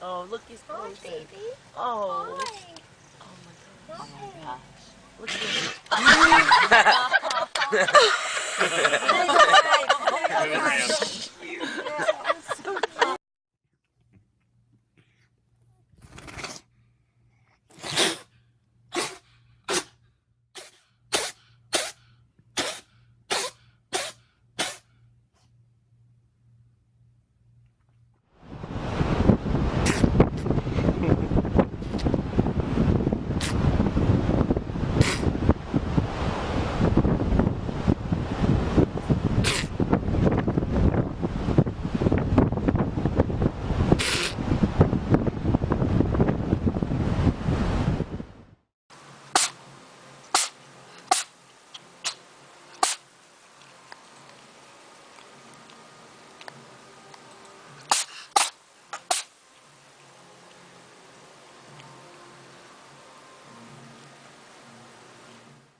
Oh, look, he's Hi, closing. baby. Oh. Hi. Oh my gosh. Look at him.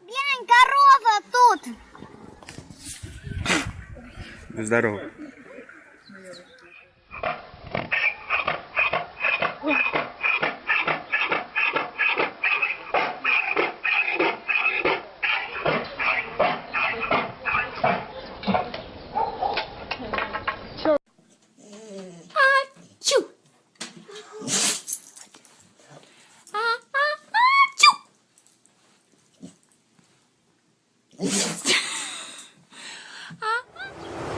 Глянь, корова тут. Здорово. Ачу. Ачу.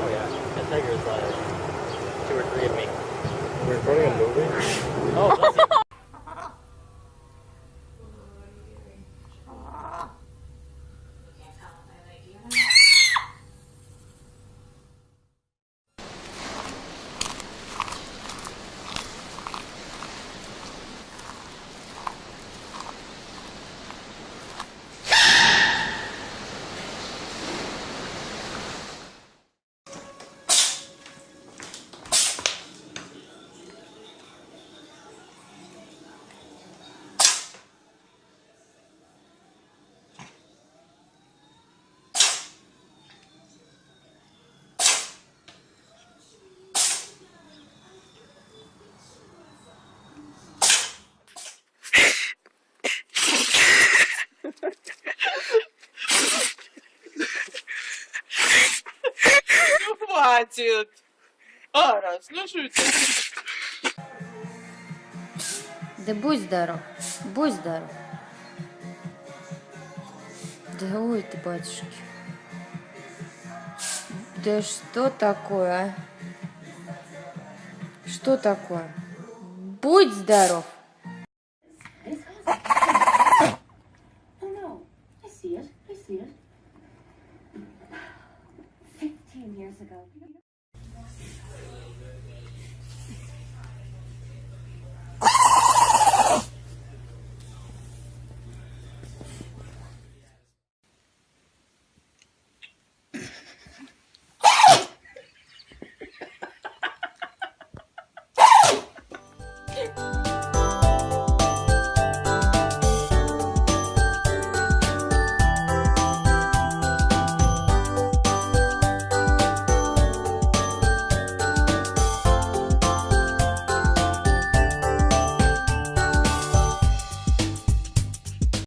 Oh yeah, that tiger's like 2 or 3 of me. We're recording a movie? Oh, bless you. Ну хватит. Арас, ну шути. Да будь здоров, будь здоров. Да ой ты, батюшки. Да что такое, а? Что такое? Будь здоров.